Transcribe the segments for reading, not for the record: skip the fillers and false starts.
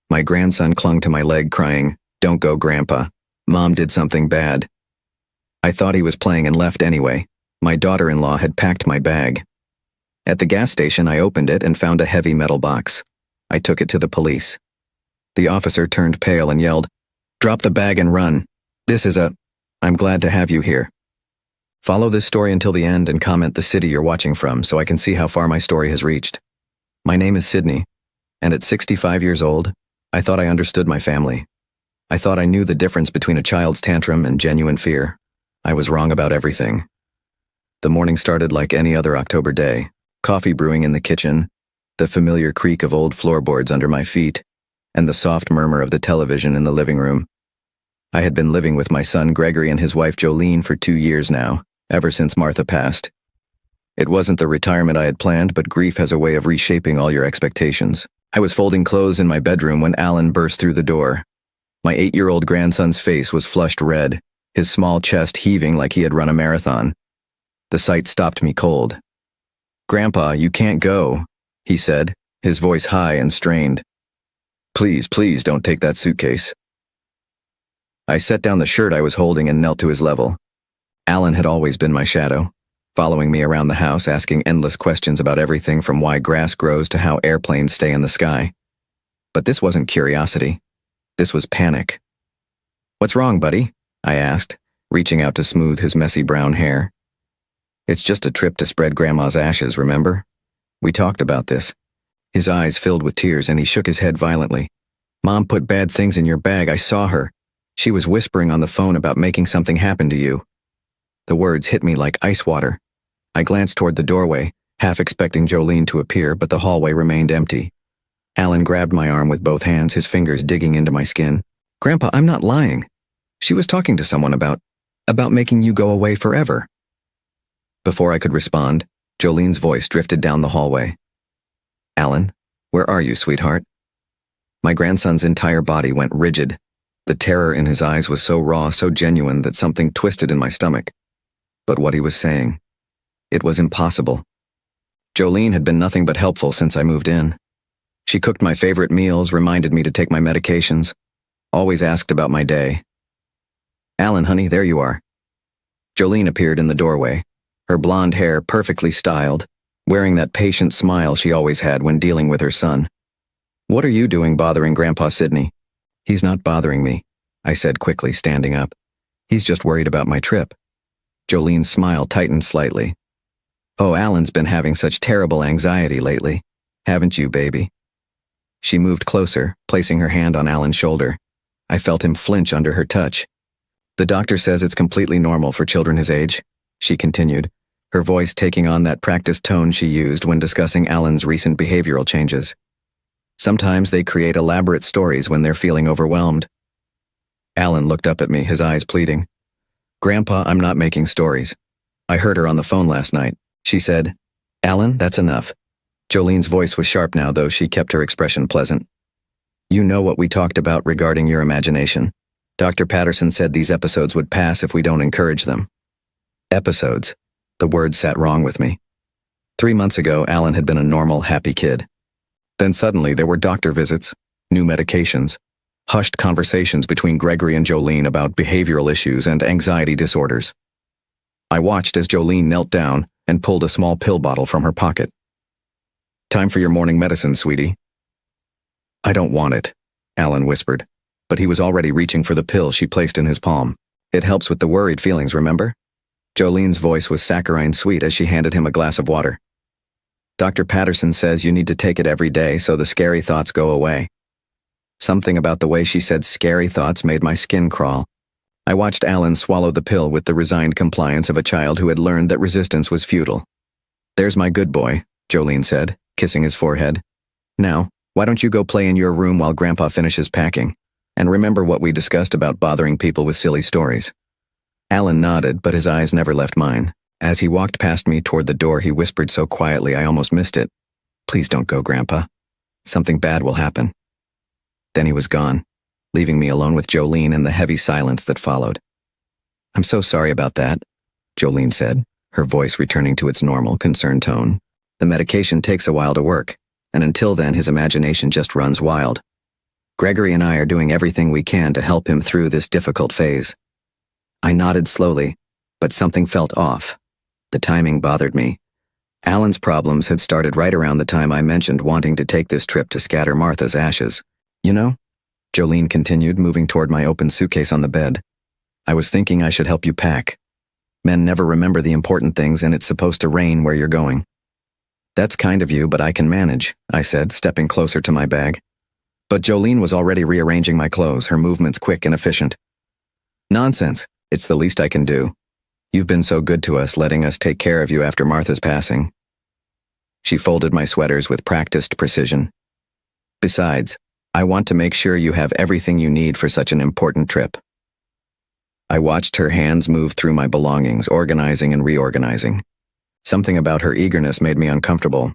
My grandson clung to my leg crying, "Don't go, Grandpa. Mom did something bad." I thought he was playing and left anyway. My daughter-in-law had packed my bag. At the gas station, I opened it and found a heavy metal box. I took it to the police. The officer turned pale and yelled, "Drop the bag and run. This is I'm glad to have you here." Follow this story until the end and comment the city you're watching from so I can see how far my story has reached. My name is Sydney, and at 65 years old, I thought I understood my family. I thought I knew the difference between a child's tantrum and genuine fear. I was wrong about everything. The morning started like any other October day, coffee brewing in the kitchen, the familiar creak of old floorboards under my feet, and the soft murmur of the television in the living room. I had been living with my son Gregory and his wife Jolene for 2 years now, ever since Martha passed. It wasn't the retirement I had planned, but grief has a way of reshaping all your expectations. I was folding clothes in my bedroom when Alan burst through the door. My 8-year-old grandson's face was flushed red, his small chest heaving like he had run a marathon. The sight stopped me cold. "Grandpa, you can't go," he said, his voice high and strained. Please don't take that suitcase." I set down the shirt I was holding and knelt to his level. Alan had always been my shadow, following me around the house, asking endless questions about everything from why grass grows to how airplanes stay in the sky. But this wasn't curiosity. This was panic. "What's wrong, buddy?" I asked, reaching out to smooth his messy brown hair. "It's just a trip to spread Grandma's ashes, remember? We talked about this." His eyes filled with tears and he shook his head violently. "Mom put bad things in your bag. I saw her. She was whispering on the phone about making something happen to you." The words hit me like ice water. I glanced toward the doorway, half expecting Jolene to appear, but the hallway remained empty. Alan grabbed my arm with both hands, his fingers digging into my skin. "Grandpa, I'm not lying. She was talking to someone about making you go away forever." Before I could respond, Jolene's voice drifted down the hallway. "Alan, where are you, sweetheart?" My grandson's entire body went rigid. The terror in his eyes was so raw, so genuine that something twisted in my stomach. But what he was saying, it was impossible. Jolene had been nothing but helpful since I moved in. She cooked my favorite meals, reminded me to take my medications, always asked about my day. "Alan, honey, there you are." Jolene appeared in the doorway, her blonde hair perfectly styled, wearing that patient smile she always had when dealing with her son. "What are you doing bothering Grandpa, Sydney?" "He's not bothering me," I said quickly, standing up. "He's just worried about my trip." Jolene's smile tightened slightly. "Oh, Alan's been having such terrible anxiety lately. Haven't you, baby?" She moved closer, placing her hand on Alan's shoulder. I felt him flinch under her touch. "The doctor says it's completely normal for children his age," she continued, her voice taking on that practiced tone she used when discussing Alan's recent behavioral changes. "Sometimes they create elaborate stories when they're feeling overwhelmed." Alan looked up at me, his eyes pleading. "Grandpa, I'm not making stories. I heard her on the phone last night. She said, 'Alan, that's enough.'" Jolene's voice was sharp now, though she kept her expression pleasant. "You know what we talked about regarding your imagination. Dr. Patterson said these episodes would pass if we don't encourage them." Episodes. The word sat wrong with me. 3 months ago, Alan had been a normal, happy kid. Then suddenly there were doctor visits, new medications, hushed conversations between Gregory and Jolene about behavioral issues and anxiety disorders. I watched as Jolene knelt down and pulled a small pill bottle from her pocket. "Time for your morning medicine, sweetie." "I don't want it," Alan whispered, but he was already reaching for the pill she placed in his palm. "It helps with the worried feelings, remember?" Jolene's voice was saccharine sweet as she handed him a glass of water. "Dr. Patterson says you need to take it every day so the scary thoughts go away." Something about the way she said scary thoughts made my skin crawl. I watched Alan swallow the pill with the resigned compliance of a child who had learned that resistance was futile. "There's my good boy," Jolene said, kissing his forehead. "Now, why don't you go play in your room while Grandpa finishes packing? And remember what we discussed about bothering people with silly stories." Alan nodded, but his eyes never left mine. As he walked past me toward the door, he whispered so quietly I almost missed it. "Please don't go, Grandpa. Something bad will happen." Then he was gone, leaving me alone with Jolene in the heavy silence that followed. "I'm so sorry about that," Jolene said, her voice returning to its normal, concerned tone. "The medication takes a while to work, and until then his imagination just runs wild." Gregory and I are doing everything we can to help him through this difficult phase. I nodded slowly, but something felt off. The timing bothered me. Alan's problems had started right around the time I mentioned wanting to take this trip to scatter Martha's ashes. You know, Jolene continued, moving toward my open suitcase on the bed. I was thinking I should help you pack. Men never remember the important things, and it's supposed to rain where you're going. That's kind of you, but I can manage, I said, stepping closer to my bag. But Jolene was already rearranging my clothes, her movements quick and efficient. Nonsense. It's the least I can do. You've been so good to us, letting us take care of you after Martha's passing. She folded my sweaters with practiced precision. Besides, I want to make sure you have everything you need for such an important trip. I watched her hands move through my belongings, organizing and reorganizing. Something about her eagerness made me uncomfortable,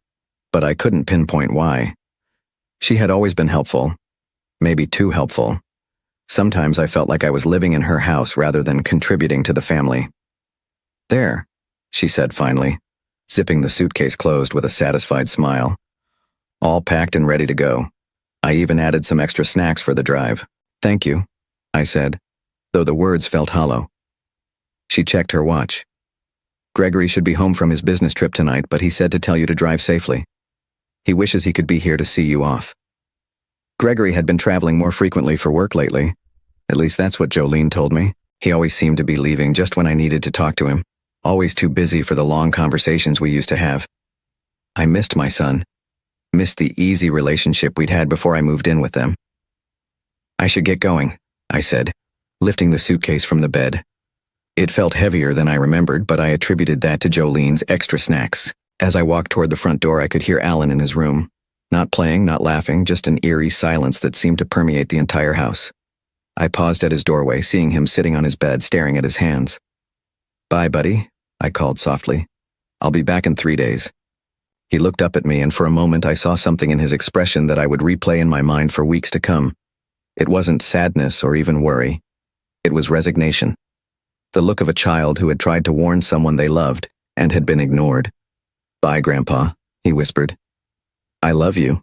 but I couldn't pinpoint why. She had always been helpful, maybe too helpful. Sometimes I felt like I was living in her house rather than contributing to the family. There, she said finally, zipping the suitcase closed with a satisfied smile. All packed and ready to go. I even added some extra snacks for the drive. Thank you, I said, though the words felt hollow. She checked her watch. Gregory should be home from his business trip tonight, but he said to tell you to drive safely. He wishes he could be here to see you off. Gregory had been traveling more frequently for work lately. At least that's what Jolene told me. He always seemed to be leaving just when I needed to talk to him, always too busy for the long conversations we used to have. I missed my son, missed the easy relationship we'd had before I moved in with them. I should get going, I said, lifting the suitcase from the bed. It felt heavier than I remembered, but I attributed that to Jolene's extra snacks. As I walked toward the front door, I could hear Alan in his room. Not playing, not laughing, just an eerie silence that seemed to permeate the entire house. I paused at his doorway, seeing him sitting on his bed, staring at his hands. Bye, buddy, I called softly. I'll be back in 3 days. He looked up at me, and for a moment I saw something in his expression that I would replay in my mind for weeks to come. It wasn't sadness or even worry. It was resignation. The look of a child who had tried to warn someone they loved and had been ignored. Bye, Grandpa, he whispered. I love you.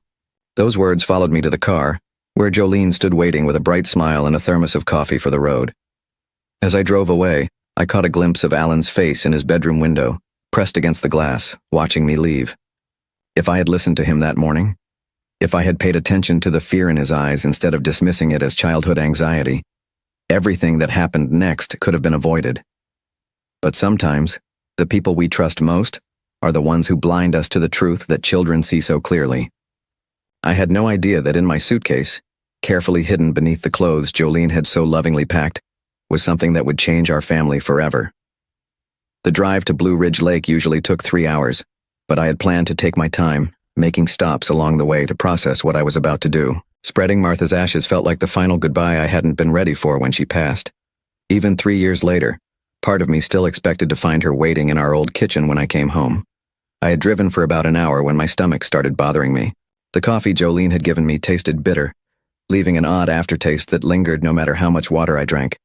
Those words followed me to the car, where Jolene stood waiting with a bright smile and a thermos of coffee for the road. As I drove away, I caught a glimpse of Alan's face in his bedroom window, pressed against the glass, watching me leave. If I had listened to him that morning, if I had paid attention to the fear in his eyes instead of dismissing it as childhood anxiety, everything that happened next could have been avoided. But sometimes, the people we trust most are the ones who blind us to the truth that children see so clearly. I had no idea that in my suitcase, carefully hidden beneath the clothes Jolene had so lovingly packed, was something that would change our family forever. The drive to Blue Ridge Lake usually took 3 hours, but I had planned to take my time, making stops along the way to process what I was about to do. Spreading Martha's ashes felt like the final goodbye I hadn't been ready for when she passed. Even 3 years later, part of me still expected to find her waiting in our old kitchen when I came home. I had driven for about an hour when my stomach started bothering me. The coffee Jolene had given me tasted bitter, leaving an odd aftertaste that lingered no matter how much water I drank.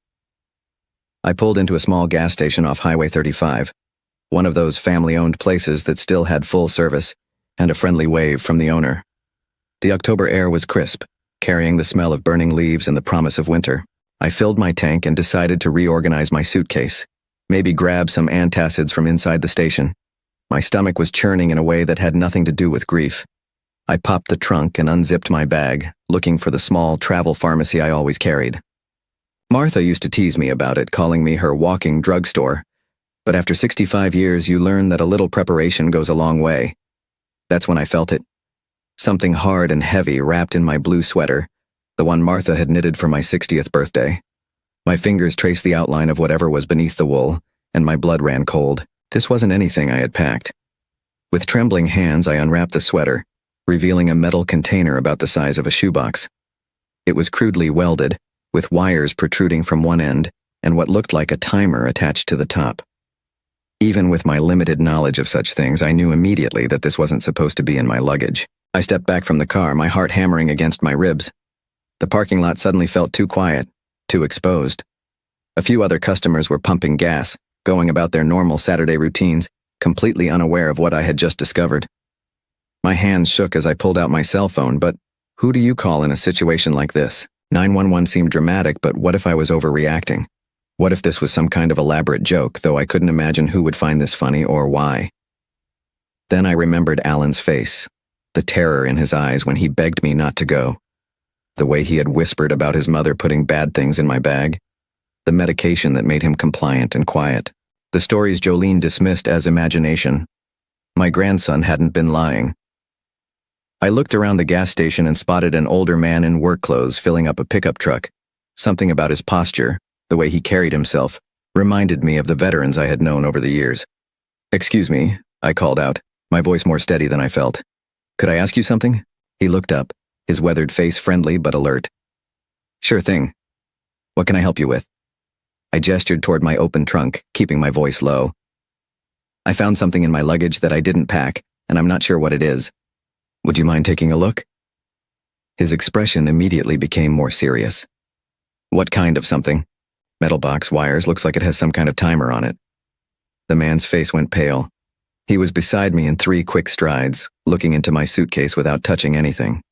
I pulled into a small gas station off Highway 35, one of those family-owned places that still had full service and a friendly wave from the owner. The October air was crisp, carrying the smell of burning leaves and the promise of winter. I filled my tank and decided to reorganize my suitcase, maybe grab some antacids from inside the station. My stomach was churning in a way that had nothing to do with grief. I popped the trunk and unzipped my bag, looking for the small travel pharmacy I always carried. Martha used to tease me about it, calling me her walking drugstore. But after 65 years, you learn that a little preparation goes a long way. That's when I felt it. Something hard and heavy wrapped in my blue sweater, the one Martha had knitted for my 60th birthday. My fingers traced the outline of whatever was beneath the wool, and my blood ran cold. This wasn't anything I had packed. With trembling hands, I unwrapped the sweater, revealing a metal container about the size of a shoebox. It was crudely welded, with wires protruding from one end and what looked like a timer attached to the top. Even with my limited knowledge of such things, I knew immediately that this wasn't supposed to be in my luggage. I stepped back from the car, my heart hammering against my ribs. The parking lot suddenly felt too quiet, too exposed. A few other customers were pumping gas, going about their normal Saturday routines, completely unaware of what I had just discovered. My hands shook as I pulled out my cell phone, but Who do you call in a situation like this? 911 seemed dramatic, but what if I was overreacting? What if this was some kind of elaborate joke, though I couldn't imagine who would find this funny or why? Then I remembered Alan's face, the terror in his eyes when he begged me not to go, the way he had whispered about his mother putting bad things in my bag, the medication that made him compliant and quiet, the stories Jolene dismissed as imagination. My grandson hadn't been lying. I looked around the gas station and spotted an older man in work clothes filling up a pickup truck. Something about his posture, the way he carried himself, reminded me of the veterans I had known over the years. "Excuse me," I called out, my voice more steady than I felt. "Could I ask you something?" He looked up, his weathered face friendly but alert. "Sure thing. What can I help you with?" I gestured toward my open trunk, keeping my voice low. "I found something in my luggage that I didn't pack, and I'm not sure what it is. Would you mind taking a look?" His expression immediately became more serious. "What kind of something?" "Metal box, wires, looks like it has some kind of timer on it." The man's face went pale. He was beside me in 3 quick strides, looking into my suitcase without touching anything.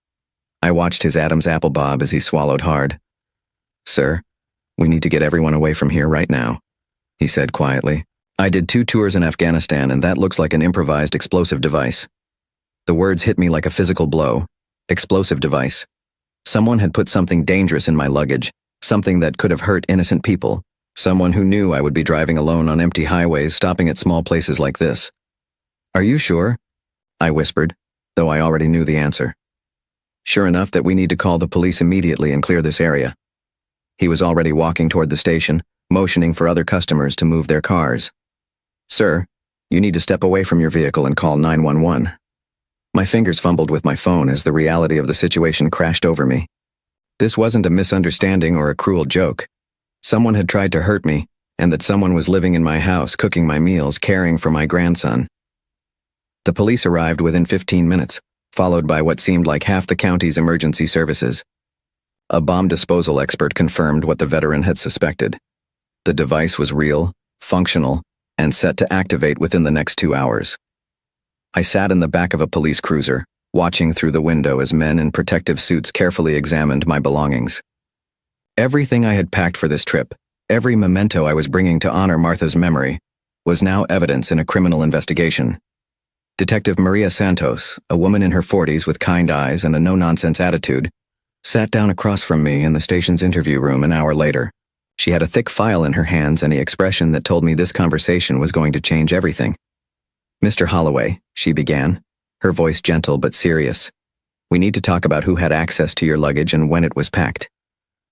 I watched his Adam's apple bob as he swallowed hard. "Sir, we need to get everyone away from here right now," he said quietly. "I did 2 tours in Afghanistan, and that looks like an improvised explosive device." The words hit me like a physical blow. Explosive device. Someone had put something dangerous in my luggage, something that could have hurt innocent people, someone who knew I would be driving alone on empty highways, stopping at small places like this. "Are you sure?" I whispered, though I already knew the answer. "Sure enough that we need to call the police immediately and clear this area." He was already walking toward the station, motioning for other customers to move their cars. "Sir, you need to step away from your vehicle and call 911. My fingers fumbled with my phone as the reality of the situation crashed over me. This wasn't a misunderstanding or a cruel joke. Someone had tried to hurt me, and that someone was living in my house, cooking my meals, caring for my grandson. The police arrived within 15 minutes, followed by what seemed like half the county's emergency services. A bomb disposal expert confirmed what the veteran had suspected. The device was real, functional, and set to activate within the next 2 hours. I sat in the back of a police cruiser, watching through the window as men in protective suits carefully examined my belongings. Everything I had packed for this trip, every memento I was bringing to honor Martha's memory, was now evidence in a criminal investigation. Detective Maria Santos, a woman in her 40s with kind eyes and a no-nonsense attitude, sat down across from me in the station's interview room an hour later. She had a thick file in her hands and the expression that told me this conversation was going to change everything. "Mr. Holloway," she began, her voice gentle but serious, "we need to talk about who had access to your luggage and when it was packed."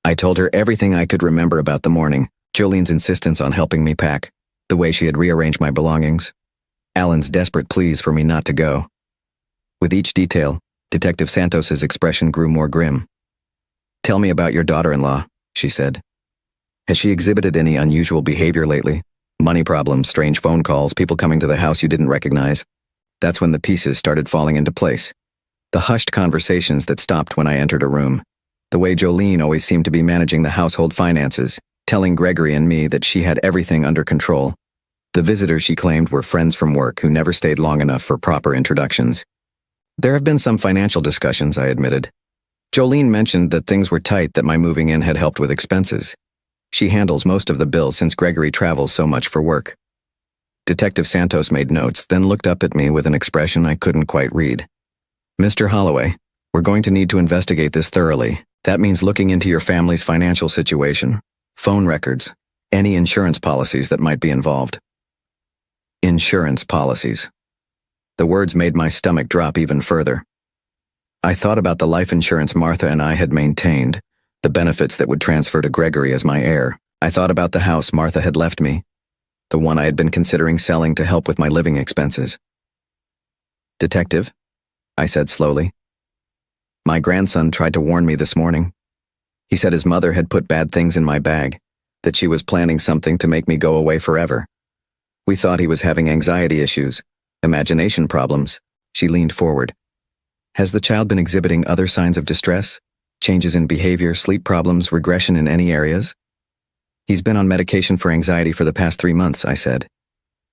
I told her everything I could remember about the morning, Jolene's insistence on helping me pack, the way she had rearranged my belongings, Alan's desperate pleas for me not to go. With each detail, Detective Santos's expression grew more grim. "Tell me about your daughter-in-law," she said. "Has she exhibited any unusual behavior lately? Money problems, strange phone calls, people coming to the house you didn't recognize?" That's when the pieces started falling into place. The hushed conversations that stopped when I entered a room. The way Jolene always seemed to be managing the household finances, telling Gregory and me that she had everything under control. The visitors she claimed were friends from work who never stayed long enough for proper introductions. There have been some financial discussions, I admitted. Jolene mentioned that things were tight, that my moving in had helped with expenses. She handles most of the bills since Gregory travels so much for work. Detective Santos made notes, then looked up at me with an expression I couldn't quite read. "Mr. Holloway, we're going to need to investigate this thoroughly. That means looking into your family's financial situation, phone records, any insurance policies that might be involved." Insurance policies. The words made my stomach drop even further. I thought about the life insurance Martha and I had maintained, the benefits that would transfer to Gregory as my heir. I thought about the house Martha had left me, the one I had been considering selling to help with my living expenses. "Detective," I said slowly, "my grandson tried to warn me this morning. He said his mother had put bad things in my bag, that she was planning something to make me go away forever. We thought he was having anxiety issues, imagination problems." She leaned forward. "Has the child been exhibiting other signs of distress? Changes in behavior, sleep problems, regression in any areas?" "He's been on medication for anxiety for the past 3 months," I said.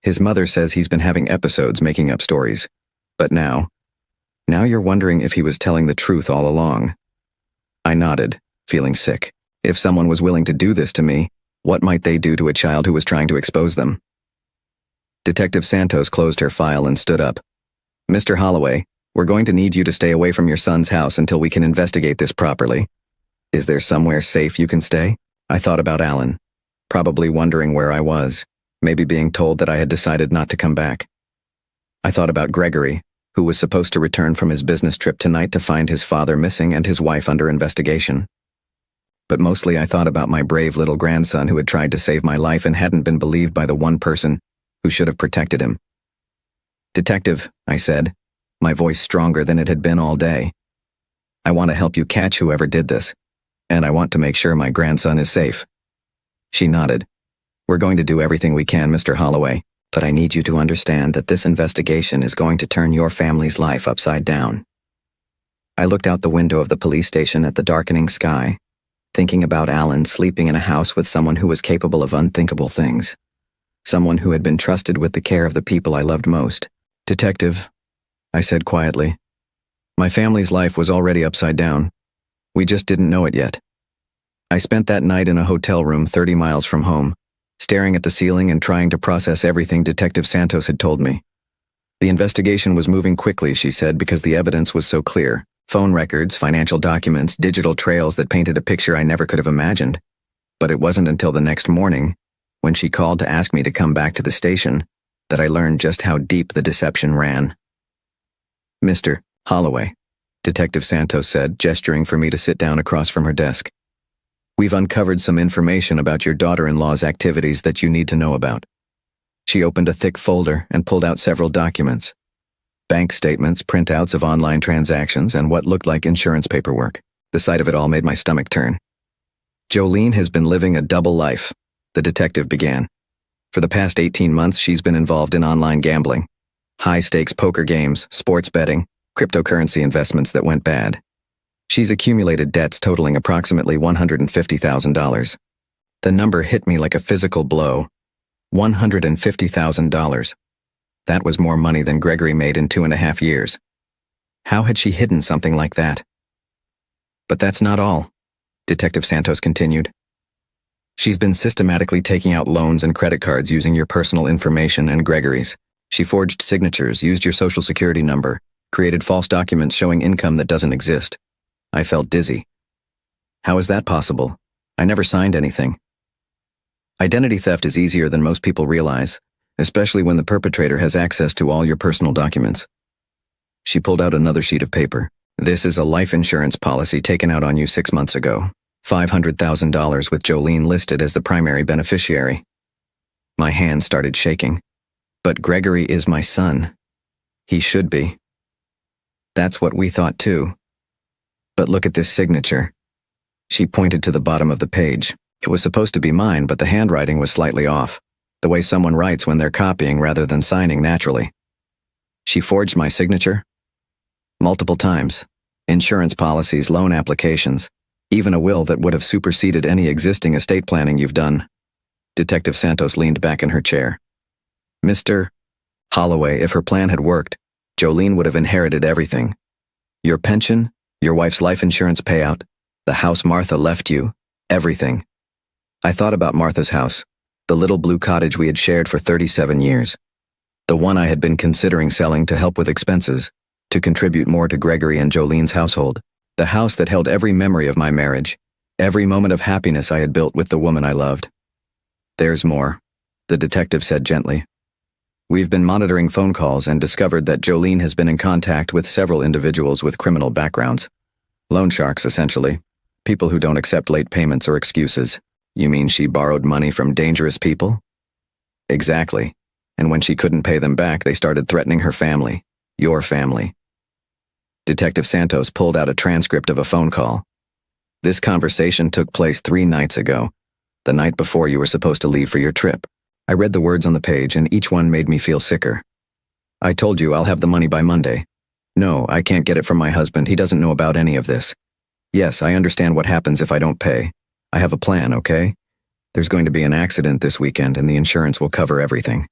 "His mother says he's been having episodes making up stories. But now Now you're wondering if he was telling the truth all along. I nodded, feeling sick. If someone was willing to do this to me, what might they do to a child who was trying to expose them? Detective Santos closed her file and stood up. Mr. Holloway, we're going to need you to stay away from your son's house until we can investigate this properly. Is there somewhere safe you can stay? I thought about Alan, probably wondering where I was, maybe being told that I had decided not to come back. I thought about Gregory, who was supposed to return from his business trip tonight to find his father missing and his wife under investigation. But mostly I thought about my brave little grandson who had tried to save my life and hadn't been believed by the one person who should have protected him. Detective, I said, my voice stronger than it had been all day. I want to help you catch whoever did this, and I want to make sure my grandson is safe. She nodded. We're going to do everything we can, Mr. Holloway, but I need you to understand that this investigation is going to turn your family's life upside down. I looked out the window of the police station at the darkening sky, thinking about Alan sleeping in a house with someone who was capable of unthinkable things. Someone who had been trusted with the care of the people I loved most. Detective, I said quietly, my family's life was already upside down. We just didn't know it yet. I spent that night in a hotel room 30 miles from home, staring at the ceiling and trying to process everything Detective Santos had told me. The investigation was moving quickly, she said, because the evidence was so clear. Phone records, financial documents, digital trails that painted a picture I never could have imagined. But it wasn't until the next morning, when she called to ask me to come back to the station, that I learned just how deep the deception ran. Mr. Holloway, Detective Santos said, gesturing for me to sit down across from her desk. We've uncovered some information about your daughter-in-law's activities that you need to know about. She opened a thick folder and pulled out several documents. Bank statements, printouts of online transactions, and what looked like insurance paperwork. The sight of it all made my stomach turn. Jolene has been living a double life, the detective began. For the past 18 months, she's been involved in online gambling. High-stakes poker games, sports betting, cryptocurrency investments that went bad. She's accumulated debts totaling approximately $150,000. The number hit me like a physical blow. $150,000. That was more money than Gregory made in 2.5 years. How had she hidden something like that? But that's not all, Detective Santos continued. She's been systematically taking out loans and credit cards using your personal information and Gregory's. She forged signatures, used your social security number, created false documents showing income that doesn't exist. I felt dizzy. How is that possible? I never signed anything. Identity theft is easier than most people realize, especially when the perpetrator has access to all your personal documents. She pulled out another sheet of paper. This is a life insurance policy taken out on you 6 months ago. $500,000 with Jolene listed as the primary beneficiary. My hand started shaking. But Gregory is my son. He should be. That's what we thought too. But look at this signature. She pointed to the bottom of the page. It was supposed to be mine, but the handwriting was slightly off. The way someone writes when they're copying rather than signing naturally. She forged my signature? Multiple times. Insurance policies, loan applications, even a will that would have superseded any existing estate planning you've done. Detective Santos leaned back in her chair. Mr. Holloway, if her plan had worked, Jolene would have inherited everything. Your pension, your wife's life insurance payout, the house Martha left you, everything. I thought about Martha's house, the little blue cottage we had shared for 37 years. The one I had been considering selling to help with expenses, to contribute more to Gregory and Jolene's household. The house that held every memory of my marriage, every moment of happiness I had built with the woman I loved. There's more, the detective said gently. We've been monitoring phone calls and discovered that Jolene has been in contact with several individuals with criminal backgrounds. Loan sharks, essentially. People who don't accept late payments or excuses. You mean she borrowed money from dangerous people? Exactly. And when she couldn't pay them back, they started threatening her family. Your family. Detective Santos pulled out a transcript of a phone call. This conversation took place 3 nights ago, the night before you were supposed to leave for your trip. I read the words on the page, and each one made me feel sicker. I told you I'll have the money by Monday. No, I can't get it from my husband. He doesn't know about any of this. Yes, I understand what happens if I don't pay. I have a plan, okay? There's going to be an accident this weekend, and the insurance will cover everything.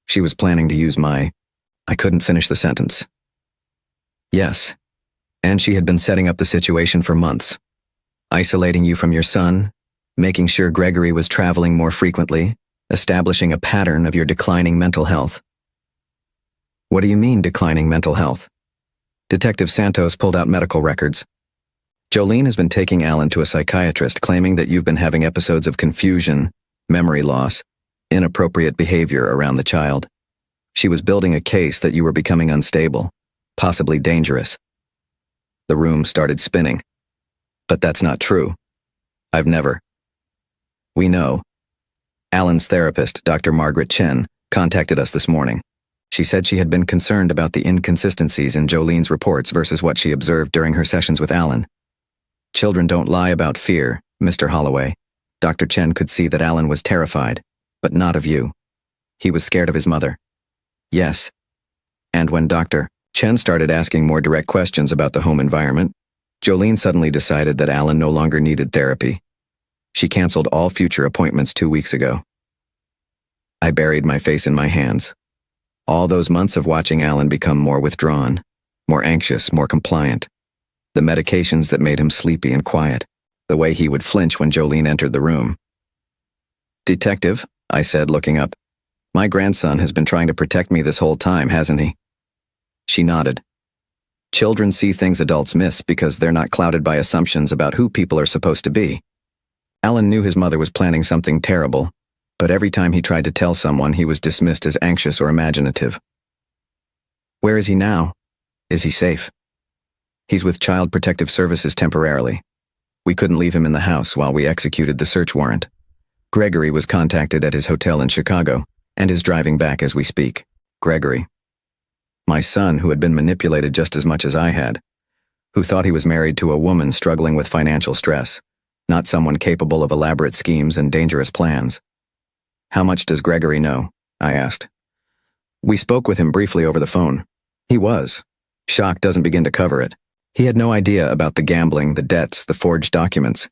She was planning to use I couldn't finish the sentence. Yes, and she had been setting up the situation for months, isolating you from your son, making sure Gregory was traveling more frequently, establishing a pattern of your declining mental health. What do you mean, declining mental health? Detective Santos pulled out medical records. Jolene has been taking Alan to a psychiatrist, claiming that you've been having episodes of confusion, memory loss, inappropriate behavior around the child. She was building a case that you were becoming unstable, possibly dangerous. The room started spinning. But that's not true. I've never. We know. Alan's therapist, Dr. Margaret Chen, contacted us this morning. She said she had been concerned about the inconsistencies in Jolene's reports versus what she observed during her sessions with Alan. Children don't lie about fear, Mr. Holloway. Dr. Chen could see that Alan was terrified, but not of you. He was scared of his mother. Yes. And when Dr. Chen started asking more direct questions about the home environment, Jolene suddenly decided that Alan no longer needed therapy. She canceled all future appointments 2 weeks ago. I buried my face in my hands. All those months of watching Alan become more withdrawn, more anxious, more compliant. The medications that made him sleepy and quiet, the way he would flinch when Jolene entered the room. Detective, I said, looking up, my grandson has been trying to protect me this whole time, hasn't he? She nodded. Children see things adults miss because they're not clouded by assumptions about who people are supposed to be. Alan knew his mother was planning something terrible, but every time he tried to tell someone, he was dismissed as anxious or imaginative. Where is he now? Is he safe? He's with Child Protective Services temporarily. We couldn't leave him in the house while we executed the search warrant. Gregory was contacted at his hotel in Chicago and is driving back as we speak. Gregory. My son, who had been manipulated just as much as I had, who thought he was married to a woman struggling with financial stress, not someone capable of elaborate schemes and dangerous plans. How much does Gregory know? I asked. We spoke with him briefly over the phone. He was. Shock doesn't begin to cover it. He had no idea about the gambling, the debts, the forged documents.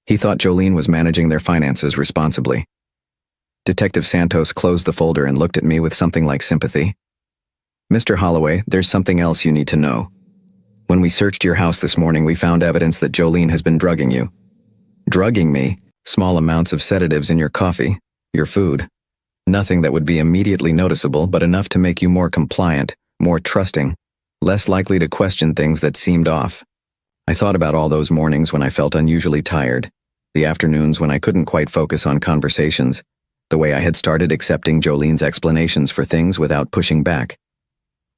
He thought Jolene was managing their finances responsibly. Detective Santos closed the folder and looked at me with something like sympathy. Mr. Holloway, there's something else you need to know. When we searched your house this morning, we found evidence that Jolene has been drugging you. Drugging me? Small amounts of sedatives in your coffee, your food. Nothing that would be immediately noticeable, but enough to make you more compliant, more trusting, less likely to question things that seemed off. I thought about all those mornings when I felt unusually tired, the afternoons when I couldn't quite focus on conversations, the way I had started accepting Jolene's explanations for things without pushing back.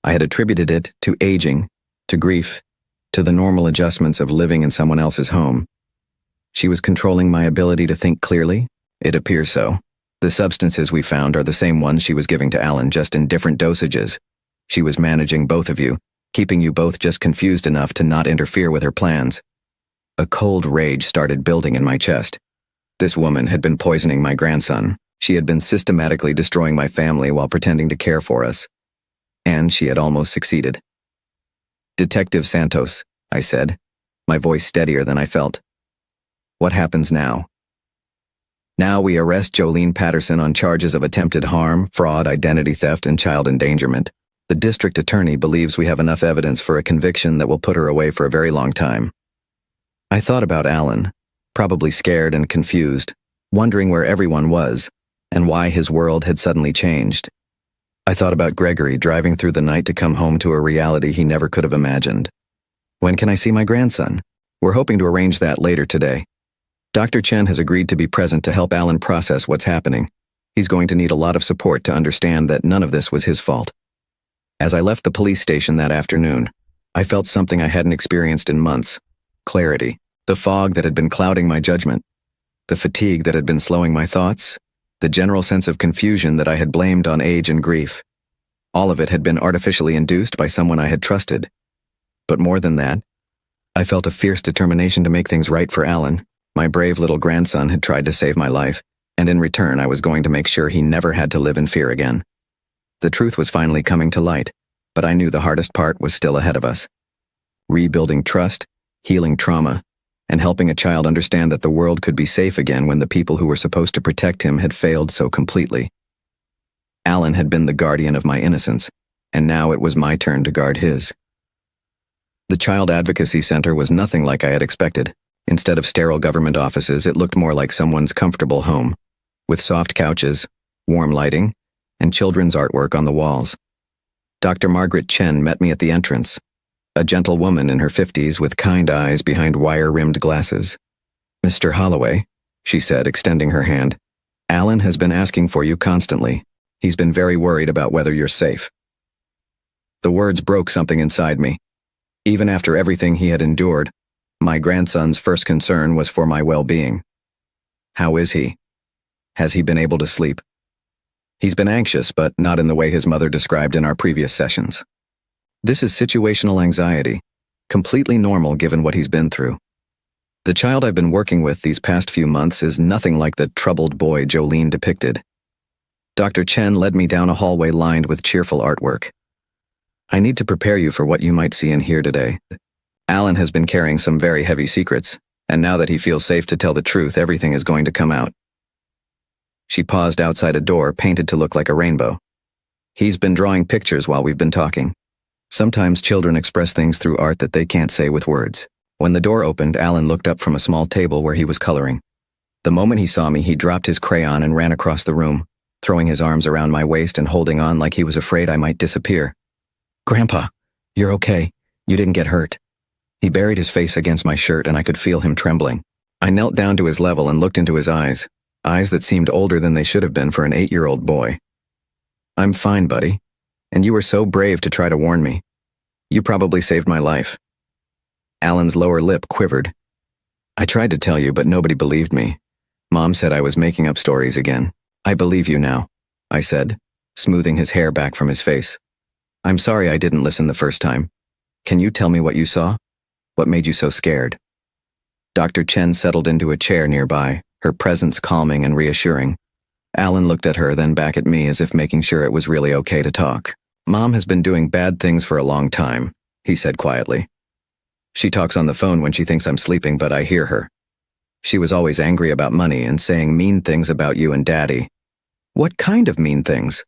I had attributed it to aging, to grief, to the normal adjustments of living in someone else's home. She was controlling my ability to think clearly? It appears so. The substances we found are the same ones she was giving to Alan, just in different dosages. She was managing both of you, keeping you both just confused enough to not interfere with her plans. A cold rage started building in my chest. This woman had been poisoning my grandson. She had been systematically destroying my family while pretending to care for us. And she had almost succeeded. Detective Santos, I said, my voice steadier than I felt. What happens now? Now we arrest Jolene Patterson on charges of attempted harm, fraud, identity theft, and child endangerment. The district attorney believes we have enough evidence for a conviction that will put her away for a very long time. I thought about Alan, probably scared and confused, wondering where everyone was, and why his world had suddenly changed. I thought about Gregory driving through the night to come home to a reality he never could have imagined. When can I see my grandson? We're hoping to arrange that later today. Dr. Chen has agreed to be present to help Alan process what's happening. He's going to need a lot of support to understand that none of this was his fault. As I left the police station that afternoon, I felt something I hadn't experienced in months. Clarity. The fog that had been clouding my judgment. The fatigue that had been slowing my thoughts. The general sense of confusion that I had blamed on age and grief. All of it had been artificially induced by someone I had trusted. But more than that, I felt a fierce determination to make things right for Alan. My brave little grandson had tried to save my life, and in return I was going to make sure he never had to live in fear again. The truth was finally coming to light, but I knew the hardest part was still ahead of us. Rebuilding trust, healing trauma, and helping a child understand that the world could be safe again when the people who were supposed to protect him had failed so completely. Alan had been the guardian of my innocence, and now it was my turn to guard his. The Child Advocacy Center was nothing like I had expected. Instead of sterile government offices, it looked more like someone's comfortable home, with soft couches, warm lighting, and children's artwork on the walls. Dr. Margaret Chen met me at the entrance, a gentle woman in her 50s with kind eyes behind wire-rimmed glasses. "Mr. Holloway," she said, extending her hand, "Alan has been asking for you constantly. He's been very worried about whether you're safe." The words broke something inside me. Even after everything he had endured, my grandson's first concern was for my well-being. How is he? Has he been able to sleep? He's been anxious, but not in the way his mother described in our previous sessions. This is situational anxiety, completely normal given what he's been through. The child I've been working with these past few months is nothing like the troubled boy Jolene depicted. Dr. Chen led me down a hallway lined with cheerful artwork. "I need to prepare you for what you might see and hear today. Alan has been carrying some very heavy secrets, and now that he feels safe to tell the truth, everything is going to come out." She paused outside a door painted to look like a rainbow. "He's been drawing pictures while we've been talking. Sometimes children express things through art that they can't say with words." When the door opened, Alan looked up from a small table where he was coloring. The moment he saw me, he dropped his crayon and ran across the room, throwing his arms around my waist and holding on like he was afraid I might disappear. "Grandpa, you're okay. You didn't get hurt." He buried his face against my shirt and I could feel him trembling. I knelt down to his level and looked into his eyes that seemed older than they should have been for an 8-year-old boy. "I'm fine, buddy. And you were so brave to try to warn me. You probably saved my life." Alan's lower lip quivered. "I tried to tell you, but nobody believed me. Mom said I was making up stories again." "I believe you now," I said, smoothing his hair back from his face. "I'm sorry I didn't listen the first time. Can you tell me what you saw? What made you so scared?" Dr. Chen settled into a chair nearby, her presence calming and reassuring. Alan looked at her, then back at me as if making sure it was really okay to talk. "Mom has been doing bad things for a long time," he said quietly. "She talks on the phone when she thinks I'm sleeping, but I hear her. She was always angry about money and saying mean things about you and Daddy." "What kind of mean things?"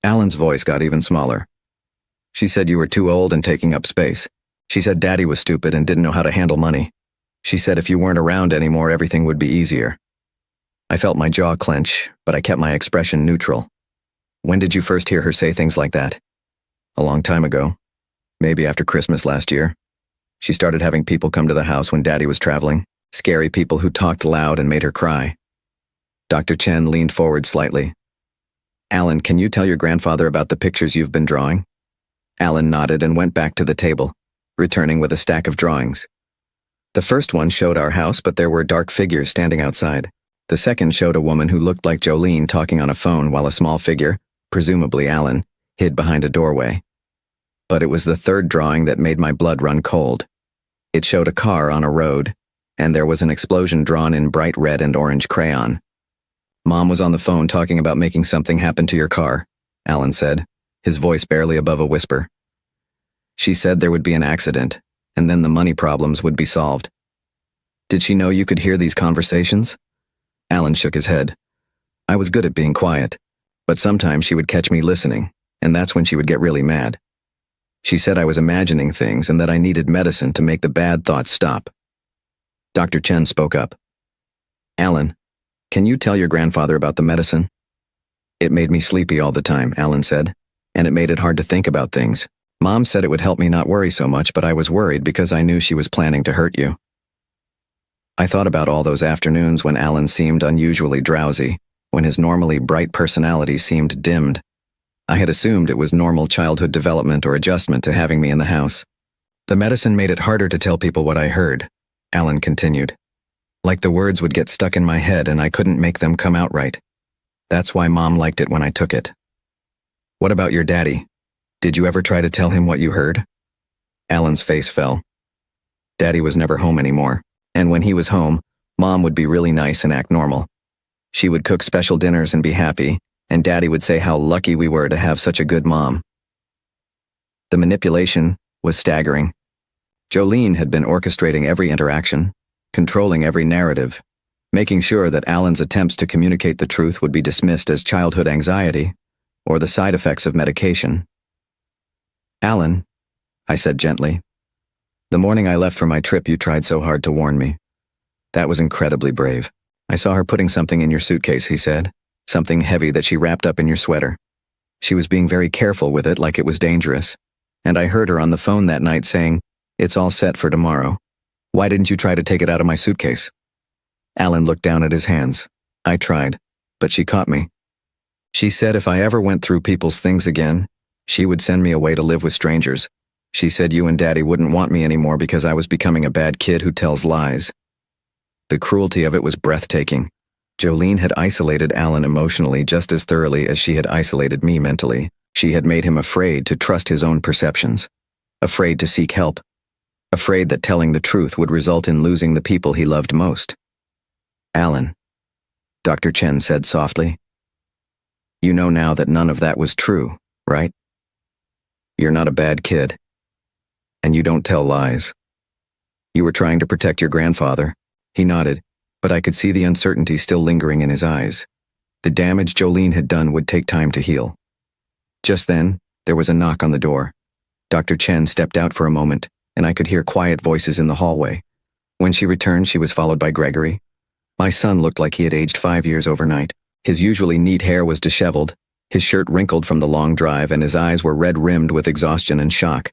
Alan's voice got even smaller. "She said you were too old and taking up space. She said Daddy was stupid and didn't know how to handle money. She said if you weren't around anymore, everything would be easier." I felt my jaw clench, but I kept my expression neutral. "When did you first hear her say things like that?" "A long time ago. Maybe after Christmas last year. She started having people come to the house when Daddy was traveling. Scary people who talked loud and made her cry." Dr. Chen leaned forward slightly. "Alan, can you tell your grandfather about the pictures you've been drawing?" Alan nodded and went back to the table, returning with a stack of drawings. The first one showed our house, but there were dark figures standing outside. The second showed a woman who looked like Jolene talking on a phone while a small figure, presumably Alan, hid behind a doorway. But it was the third drawing that made my blood run cold. It showed a car on a road, and there was an explosion drawn in bright red and orange crayon. "Mom was on the phone talking about making something happen to your car," Alan said, his voice barely above a whisper. "She said there would be an accident, and then the money problems would be solved." "Did she know you could hear these conversations?" Alan shook his head. "I was good at being quiet, but sometimes she would catch me listening, and that's when she would get really mad. She said I was imagining things and that I needed medicine to make the bad thoughts stop." Dr. Chen spoke up. "Alan, can you tell your grandfather about the medicine?" "It made me sleepy all the time," Alan said, "and it made it hard to think about things. Mom said it would help me not worry so much, but I was worried because I knew she was planning to hurt you." I thought about all those afternoons when Alan seemed unusually drowsy, when his normally bright personality seemed dimmed. I had assumed it was normal childhood development or adjustment to having me in the house. "The medicine made it harder to tell people what I heard," Alan continued. "Like the words would get stuck in my head and I couldn't make them come out right. That's why Mom liked it when I took it." "What about your daddy? Did you ever try to tell him what you heard?" Alan's face fell. "Daddy was never home anymore, and when he was home, Mom would be really nice and act normal. She would cook special dinners and be happy, and Daddy would say how lucky we were to have such a good mom." The manipulation was staggering. Jolene had been orchestrating every interaction, controlling every narrative, making sure that Alan's attempts to communicate the truth would be dismissed as childhood anxiety or the side effects of medication. "Alan," I said gently, The morning I left for my trip, you tried so hard to warn me. That was incredibly brave. I saw her putting something in your suitcase, he said. Something heavy that she wrapped up in your sweater. She was being very careful with it, like it was dangerous. And I heard her on the phone that night saying, "It's all set for tomorrow. Why didn't you try to take it out of my suitcase?" Alan looked down at his hands. I tried, but she caught me. She said if I ever went through people's things again, she would send me away to live with strangers. She said you and Daddy wouldn't want me anymore because I was becoming a bad kid who tells lies. The cruelty of it was breathtaking. Jolene had isolated Alan emotionally just as thoroughly as she had isolated me mentally. She had made him afraid to trust his own perceptions, afraid to seek help, afraid that telling the truth would result in losing the people he loved most. "Alan," Dr. Chen said softly, "you know now that none of that was true, right? You're not a bad kid, and you don't tell lies. You were trying to protect your grandfather." He nodded, but I could see the uncertainty still lingering in his eyes. The damage Jolene had done would take time to heal. Just then, there was a knock on the door. Dr. Chen stepped out for a moment, and I could hear quiet voices in the hallway. When she returned, she was followed by Gregory. My son looked like he had aged 5 years overnight. His usually neat hair was disheveled, his shirt wrinkled from the long drive, and his eyes were red-rimmed with exhaustion and shock.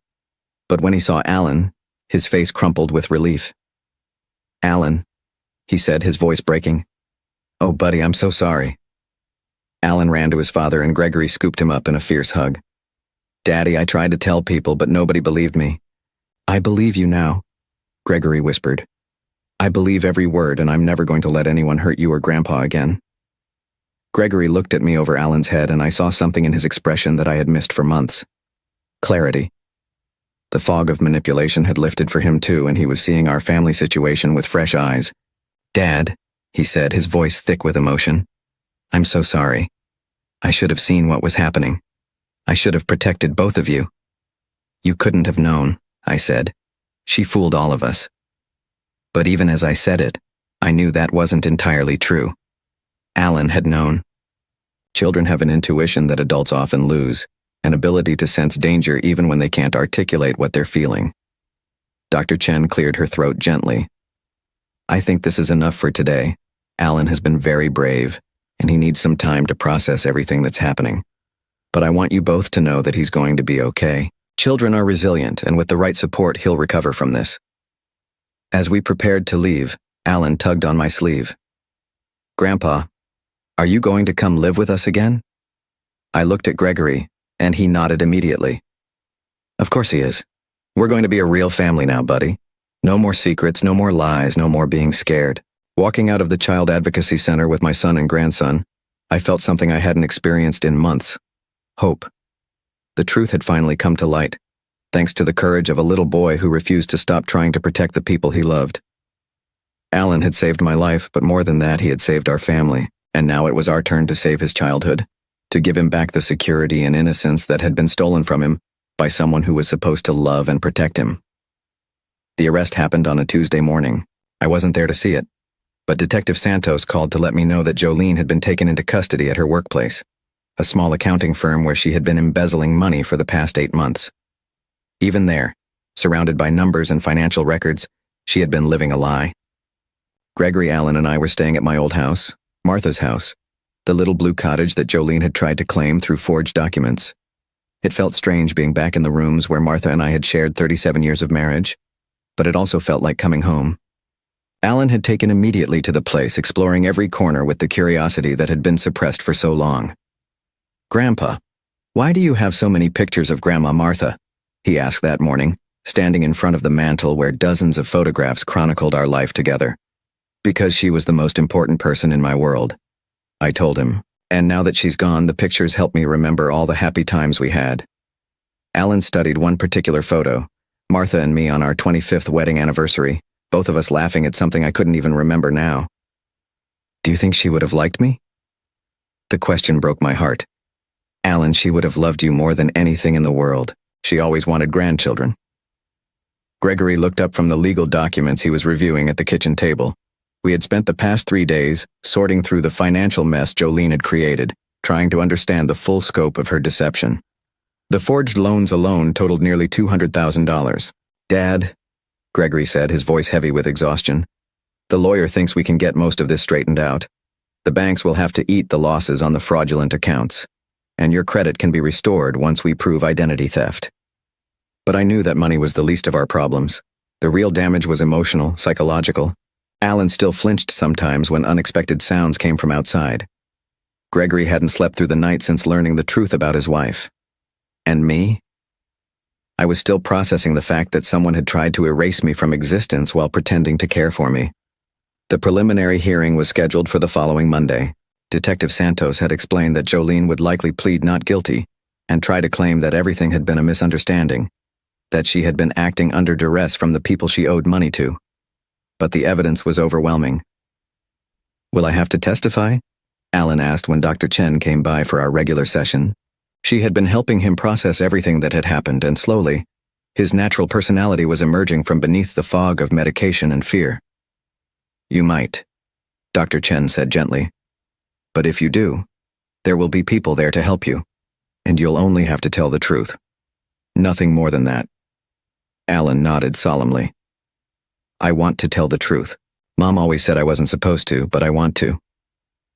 But when he saw Alan, his face crumpled with relief. "Alan," he said, his voice breaking. "Oh, buddy, I'm so sorry." Alan ran to his father, and Gregory scooped him up in a fierce hug. "Daddy, I tried to tell people, but nobody believed me." "I believe you now," Gregory whispered. "I believe every word, and I'm never going to let anyone hurt you or Grandpa again." Gregory looked at me over Alan's head, and I saw something in his expression that I had missed for months. Clarity. The fog of manipulation had lifted for him too, and he was seeing our family situation with fresh eyes. "Dad," he said, his voice thick with emotion, "I'm so sorry. I should have seen what was happening. I should have protected both of you." "You couldn't have known," I said. "She fooled all of us." But even as I said it, I knew that wasn't entirely true. Alan had known. Children have an intuition that adults often lose, an ability to sense danger even when they can't articulate what they're feeling. Dr. Chen cleared her throat gently. "I think this is enough for today. Alan has been very brave, and he needs some time to process everything that's happening. But I want you both to know that he's going to be okay. Children are resilient, and with the right support, he'll recover from this." As we prepared to leave, Alan tugged on my sleeve. "Grandpa, are you going to come live with us again?" I looked at Gregory, and he nodded immediately. "Of course he is. We're going to be a real family now, buddy. No more secrets, no more lies, no more being scared." Walking out of the Child Advocacy Center with my son and grandson, I felt something I hadn't experienced in months. Hope. The truth had finally come to light, thanks to the courage of a little boy who refused to stop trying to protect the people he loved. Alan had saved my life, but more than that, he had saved our family, and now it was our turn to save his childhood, to give him back the security and innocence that had been stolen from him by someone who was supposed to love and protect him. The arrest happened on a Tuesday morning. I wasn't there to see it, but Detective Santos called to let me know that Jolene had been taken into custody at her workplace, a small accounting firm where she had been embezzling money for the past 8 months. Even there, surrounded by numbers and financial records, she had been living a lie. Gregory, Alan, and I were staying at my old house, Martha's house, the little blue cottage that Jolene had tried to claim through forged documents. It felt strange being back in the rooms where Martha and I had shared 37 years of marriage, but it also felt like coming home. Alan had taken immediately to the place, exploring every corner with the curiosity that had been suppressed for so long. "Grandpa, why do you have so many pictures of Grandma Martha?" he asked that morning, standing in front of the mantel where dozens of photographs chronicled our life together. "Because she was the most important person in my world," I told him, "and now that she's gone, the pictures help me remember all the happy times we had." Alan studied one particular photo, Martha and me on our 25th wedding anniversary, both of us laughing at something I couldn't even remember now. "Do you think she would have liked me?" The question broke my heart. "Alan, she would have loved you more than anything in the world. She always wanted grandchildren." Gregory looked up from the legal documents he was reviewing at the kitchen table. We had spent the past 3 days sorting through the financial mess Jolene had created, trying to understand the full scope of her deception. The forged loans alone totaled nearly $200,000. "Dad," Gregory said, his voice heavy with exhaustion. The lawyer thinks we can get most of this straightened out. The banks will have to eat the losses on the fraudulent accounts, and your credit can be restored once we prove identity theft. But I knew that money was the least of our problems. The real damage was emotional, psychological. Alan still flinched sometimes when unexpected sounds came from outside. Gregory hadn't slept through the night since learning the truth about his wife. And me? I was still processing the fact that someone had tried to erase me from existence while pretending to care for me. The preliminary hearing was scheduled for the following Monday. Detective Santos had explained that Jolene would likely plead not guilty and try to claim that everything had been a misunderstanding, that she had been acting under duress from the people she owed money to. But the evidence was overwhelming. Will I have to testify? Alan asked when Dr. Chen came by for our regular session. She had been helping him process everything that had happened, and slowly, his natural personality was emerging from beneath the fog of medication and fear. You might, Dr. Chen said gently. But if you do, there will be people there to help you, and you'll only have to tell the truth. Nothing more than that. Alan nodded solemnly. I want to tell the truth. Mom always said I wasn't supposed to, but I want to.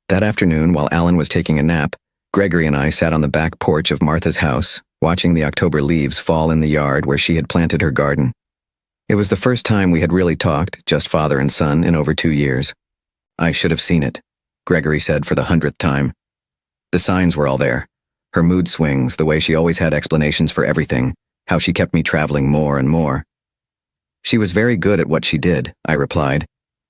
That afternoon, while Alan was taking a nap, Gregory and I sat on the back porch of Martha's house, watching the October leaves fall in the yard where she had planted her garden. It was the first time we had really talked, just father and son, in over 2 years. I should have seen it, Gregory said for the 100th time. The signs were all there. Her mood swings, the way she always had explanations for everything, how she kept me traveling more and more. She was very good at what she did, I replied.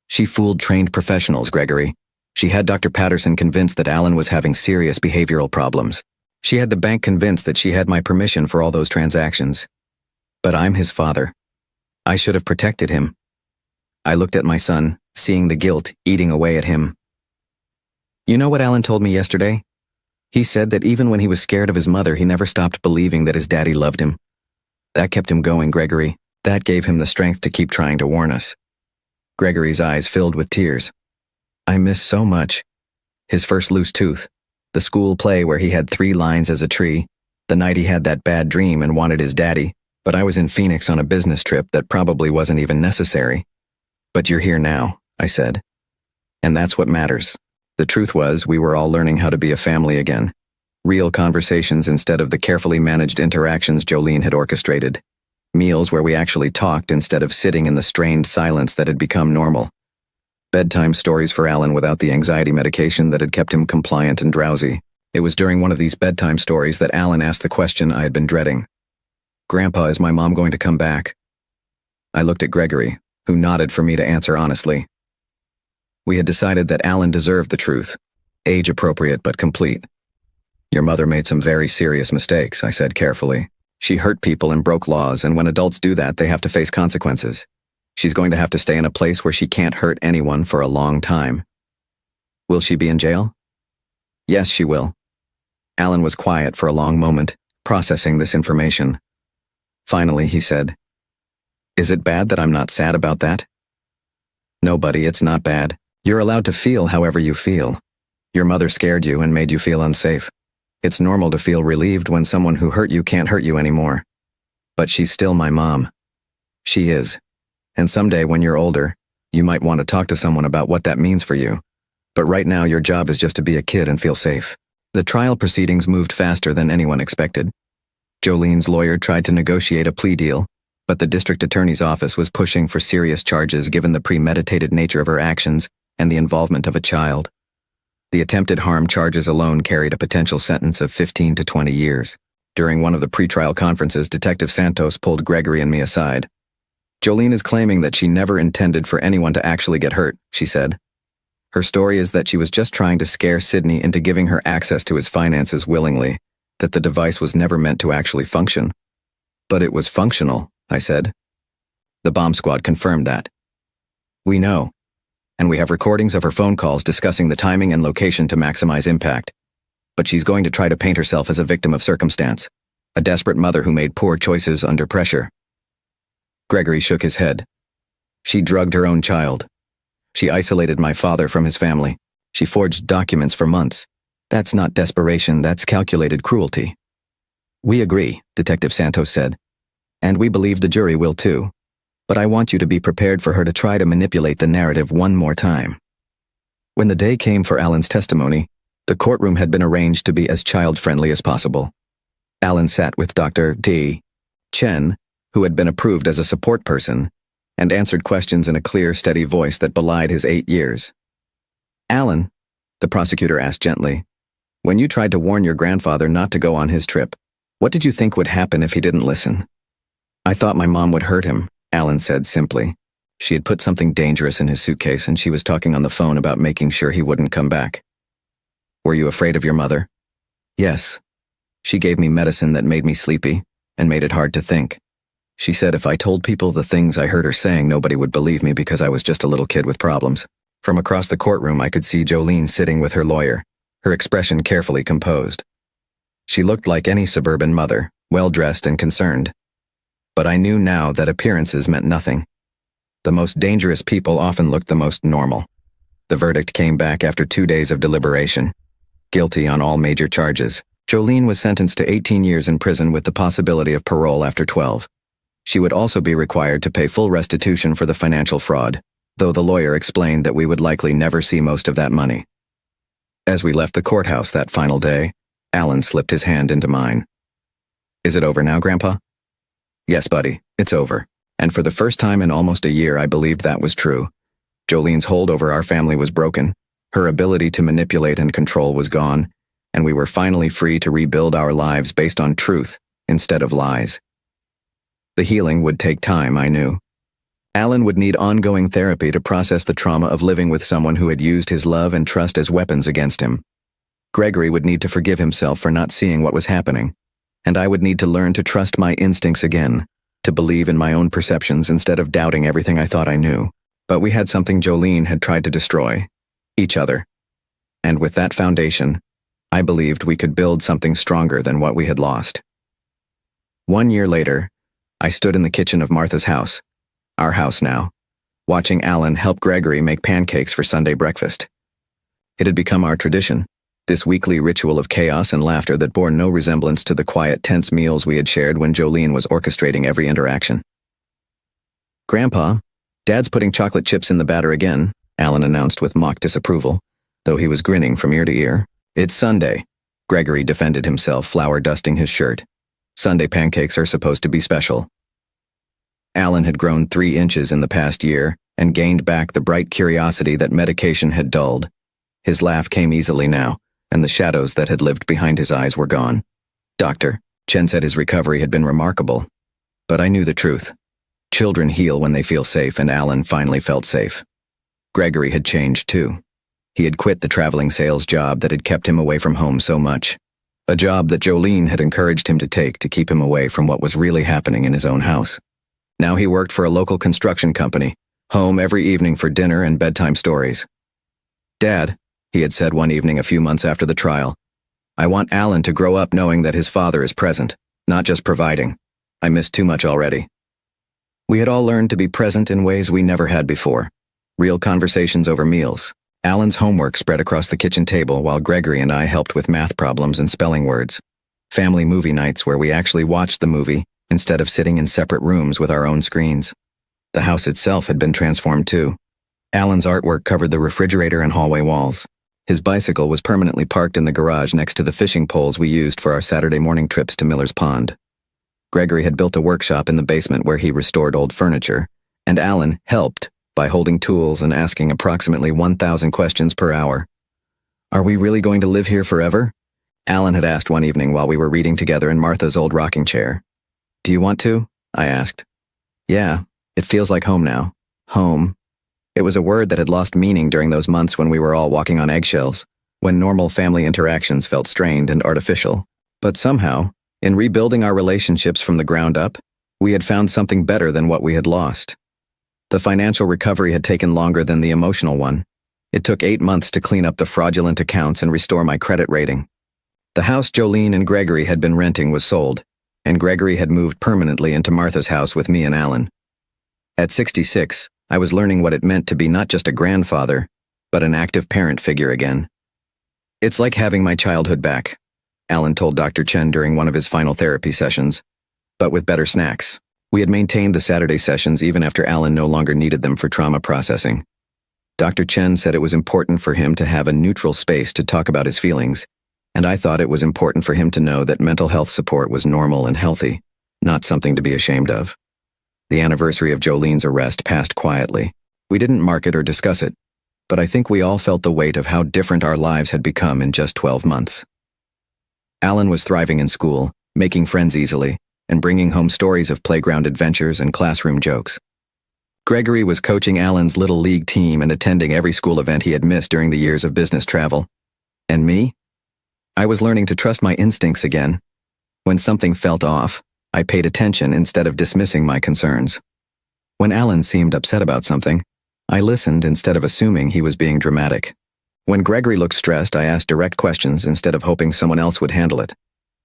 She fooled trained professionals, Gregory. She had Dr. Patterson convinced that Alan was having serious behavioral problems. She had the bank convinced that she had my permission for all those transactions. But I'm his father. I should have protected him. I looked at my son, seeing the guilt eating away at him. You know what Alan told me yesterday? He said that even when he was scared of his mother, he never stopped believing that his daddy loved him. That kept him going, Gregory. That gave him the strength to keep trying to warn us. Gregory's eyes filled with tears. I miss so much. His first loose tooth, the school play where he had 3 lines as a tree, the night he had that bad dream and wanted his daddy, but I was in Phoenix on a business trip that probably wasn't even necessary. But you're here now, I said. And that's what matters. The truth was, we were all learning how to be a family again. Real conversations instead of the carefully managed interactions Jolene had orchestrated. Meals where we actually talked instead of sitting in the strained silence that had become normal. Bedtime stories for Alan without the anxiety medication that had kept him compliant and drowsy. It was during one of these bedtime stories that Alan asked the question I had been dreading. Grandpa, is my mom going to come back? I looked at Gregory, who nodded for me to answer honestly. We had decided that Alan deserved the truth, age-appropriate but complete. Your mother made some very serious mistakes, I said carefully. She hurt people and broke laws, and when adults do that, they have to face consequences. She's going to have to stay in a place where she can't hurt anyone for a long time. Will she be in jail? Yes, she will. Alan was quiet for a long moment, processing this information. Finally, he said, Is it bad that I'm not sad about that? No, buddy, it's not bad. You're allowed to feel however you feel. Your mother scared you and made you feel unsafe. It's normal to feel relieved when someone who hurt you can't hurt you anymore. But she's still my mom. She is. And someday when you're older, you might want to talk to someone about what that means for you. But right now your job is just to be a kid and feel safe. The trial proceedings moved faster than anyone expected. Jolene's lawyer tried to negotiate a plea deal, but the district attorney's office was pushing for serious charges given the premeditated nature of her actions and the involvement of a child. The attempted harm charges alone carried a potential sentence of 15 to 20 years. During one of the pretrial conferences, Detective Santos pulled Gregory and me aside. Jolene is claiming that she never intended for anyone to actually get hurt, she said. Her story is that she was just trying to scare Sidney into giving her access to his finances willingly, that the device was never meant to actually function. But it was functional, I said. The bomb squad confirmed that. We know. And we have recordings of her phone calls discussing the timing and location to maximize impact. But she's going to try to paint herself as a victim of circumstance, a desperate mother who made poor choices under pressure. Gregory shook his head. She drugged her own child. She isolated my father from his family. She forged documents for months. That's not desperation, that's calculated cruelty. We agree, Detective Santos said. And we believe the jury will too. but I want you to be prepared for her to try to manipulate the narrative one more time. When the day came for Alan's testimony, the courtroom had been arranged to be as child-friendly as possible. Alan sat with Dr. D. Chen, who had been approved as a support person, and answered questions in a clear, steady voice that belied his 8 years. "Alan," the prosecutor asked gently, "when you tried to warn your grandfather not to go on his trip, what did you think would happen if he didn't listen?" "I thought my mom would hurt him," Alan said simply. She had put something dangerous in his suitcase and she was talking on the phone about making sure he wouldn't come back. "Were you afraid of your mother?" "Yes. She gave me medicine that made me sleepy and made it hard to think. She said if I told people the things I heard her saying, nobody would believe me because I was just a little kid with problems." From across the courtroom, I could see Jolene sitting with her lawyer, her expression carefully composed. She looked like any suburban mother, well-dressed and concerned. But I knew now that appearances meant nothing. The most dangerous people often looked the most normal. The verdict came back after 2 days of deliberation. Guilty on all major charges, Jolene was sentenced to 18 years in prison with the possibility of parole after 12. She would also be required to pay full restitution for the financial fraud, though the lawyer explained that we would likely never see most of that money. As we left the courthouse that final day, Alan slipped his hand into mine. "Is it over now, Grandpa?" "Yes, buddy, it's over. And for the first time in almost a year, I believed that was true. Jolene's hold over our family was broken, her ability to manipulate and control was gone, and we were finally free to rebuild our lives based on truth instead of lies." The healing would take time, I knew. Alan would need ongoing therapy to process the trauma of living with someone who had used his love and trust as weapons against him. Gregory would need to forgive himself for not seeing what was happening, and I would need to learn to trust my instincts again, to believe in my own perceptions instead of doubting everything I thought I knew. But we had something Jolene had tried to destroy: each other. And with that foundation, I believed we could build something stronger than what we had lost. 1 year later, I stood in the kitchen of Martha's house, our house now, watching Alan help Gregory make pancakes for Sunday breakfast. It had become our tradition, this weekly ritual of chaos and laughter that bore no resemblance to the quiet, tense meals we had shared when Jolene was orchestrating every interaction. "Grandpa, Dad's putting chocolate chips in the batter again," Alan announced with mock disapproval, though he was grinning from ear to ear. "It's Sunday," Gregory defended himself, flour dusting his shirt. "Sunday pancakes are supposed to be special." Alan had grown 3 inches in the past year and gained back the bright curiosity that medication had dulled. His laugh came easily now, and the shadows that had lived behind his eyes were gone. Dr. Chen said his recovery had been remarkable. But I knew the truth. Children heal when they feel safe, and Alan finally felt safe. Gregory had changed too. He had quit the traveling sales job that had kept him away from home so much, a job that Jolene had encouraged him to take to keep him away from what was really happening in his own house. Now he worked for a local construction company, home every evening for dinner and bedtime stories. "Dad," he had said one evening a few months after the trial, "I want Alan to grow up knowing that his father is present, not just providing. I miss too much already." We had all learned to be present in ways we never had before. Real conversations over meals. Alan's homework spread across the kitchen table while Gregory and I helped with math problems and spelling words. Family movie nights where we actually watched the movie instead of sitting in separate rooms with our own screens. The house itself had been transformed too. Alan's artwork covered the refrigerator and hallway walls. His bicycle was permanently parked in the garage next to the fishing poles we used for our Saturday morning trips to Miller's Pond. Gregory had built a workshop in the basement where he restored old furniture, and Alan helped by holding tools and asking approximately 1,000 questions per hour. "Are we really going to live here forever?" Alan had asked one evening while we were reading together in Martha's old rocking chair. "Do you want to?" I asked. "Yeah, it feels like home now. Home." It was a word that had lost meaning during those months when we were all walking on eggshells, when normal family interactions felt strained and artificial. But somehow, in rebuilding our relationships from the ground up, we had found something better than what we had lost. The financial recovery had taken longer than the emotional one. It took 8 months to clean up the fraudulent accounts and restore my credit rating. The house Jolene and Gregory had been renting was sold, and Gregory had moved permanently into Martha's house with me and Alan. At 66, I was learning what it meant to be not just a grandfather, but an active parent figure again. "It's like having my childhood back," Alan told Dr. Chen during one of his final therapy sessions, "but with better snacks. We had maintained the Saturday sessions even after Alan no longer needed them for trauma processing. Dr. Chen said it was important for him to have a neutral space to talk about his feelings, and I thought it was important for him to know that mental health support was normal and healthy, not something to be ashamed of. The anniversary of Jolene's arrest passed quietly. We didn't mark it or discuss it, but I think we all felt the weight of how different our lives had become in just 12 months. Alan was thriving in school, making friends easily, and bringing home stories of playground adventures and classroom jokes. Gregory was coaching Alan's little league team and attending every school event he had missed during the years of business travel. And me? I was learning to trust my instincts again. When something felt off, I paid attention instead of dismissing my concerns. When Alan seemed upset about something, I listened instead of assuming he was being dramatic. When Gregory looked stressed, I asked direct questions instead of hoping someone else would handle it.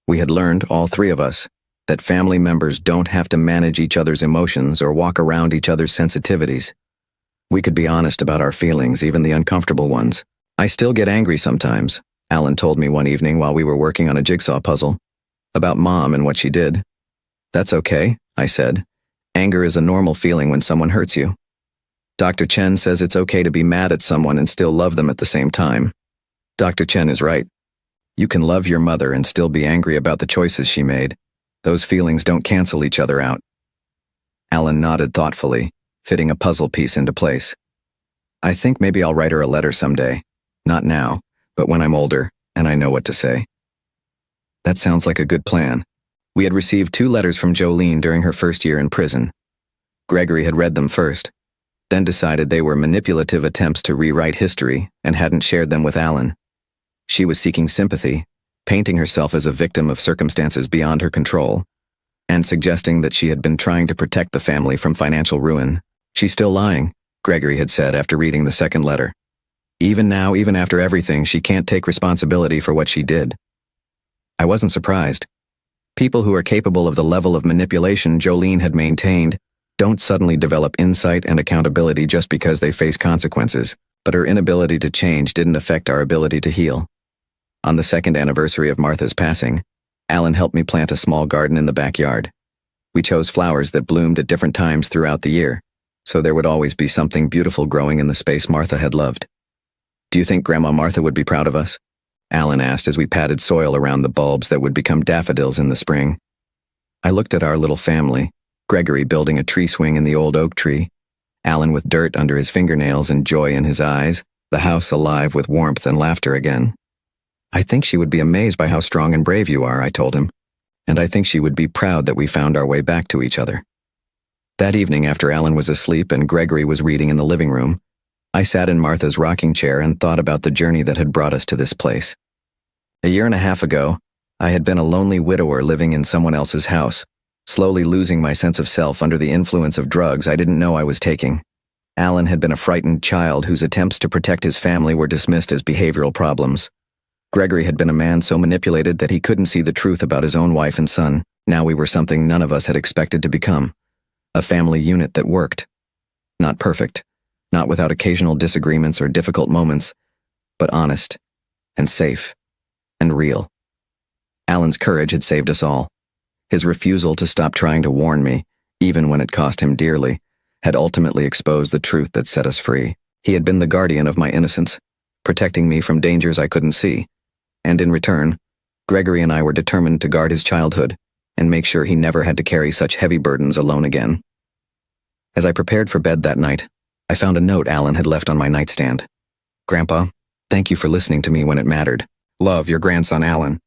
We had learned, all three of us, that family members don't have to manage each other's emotions or walk around each other's sensitivities. We could be honest about our feelings, even the uncomfortable ones. I still get angry sometimes, Alan told me one evening while we were working on a jigsaw puzzle. About Mom and what she did. That's okay, I said. Anger is a normal feeling when someone hurts you. Dr. Chen says it's okay to be mad at someone and still love them at the same time. Dr. Chen is right. You can love your mother and still be angry about the choices she made. Those feelings don't cancel each other out. Alan nodded thoughtfully, fitting a puzzle piece into place. I think maybe I'll write her a letter someday. Not now, but when I'm older, and I know what to say. That sounds like a good plan. We had received 2 letters from Jolene during her first year in prison. Gregory had read them first, then decided they were manipulative attempts to rewrite history and hadn't shared them with Alan. She was seeking sympathy, painting herself as a victim of circumstances beyond her control, and suggesting that she had been trying to protect the family from financial ruin. She's still lying, Gregory had said after reading the second letter. Even now, even after everything, she can't take responsibility for what she did. I wasn't surprised. People who are capable of the level of manipulation Jolene had maintained don't suddenly develop insight and accountability just because they face consequences, but her inability to change didn't affect our ability to heal. On the second anniversary of Martha's passing, Alan helped me plant a small garden in the backyard. We chose flowers that bloomed at different times throughout the year, so there would always be something beautiful growing in the space Martha had loved. Do you think Grandma Martha would be proud of us? Alan asked as we patted soil around the bulbs that would become daffodils in the spring. I looked at our little family, Gregory building a tree swing in the old oak tree, Alan with dirt under his fingernails and joy in his eyes, the house alive with warmth and laughter again. I think she would be amazed by how strong and brave you are, I told him, and I think she would be proud that we found our way back to each other. That evening, after Alan was asleep and Gregory was reading in the living room, I sat in Martha's rocking chair and thought about the journey that had brought us to this place. A year and a half ago, I had been a lonely widower living in someone else's house, slowly losing my sense of self under the influence of drugs I didn't know I was taking. Alan had been a frightened child whose attempts to protect his family were dismissed as behavioral problems. Gregory had been a man so manipulated that he couldn't see the truth about his own wife and son. Now we were something none of us had expected to become. A family unit that worked. Not perfect, not without occasional disagreements or difficult moments, but honest, and safe, and real. Alan's courage had saved us all. His refusal to stop trying to warn me, even when it cost him dearly, had ultimately exposed the truth that set us free. He had been the guardian of my innocence, protecting me from dangers I couldn't see. And in return, Gregory and I were determined to guard his childhood and make sure he never had to carry such heavy burdens alone again. As I prepared for bed that night, I found a note Alan had left on my nightstand. Grandpa, thank you for listening to me when it mattered. Love, your grandson Alan.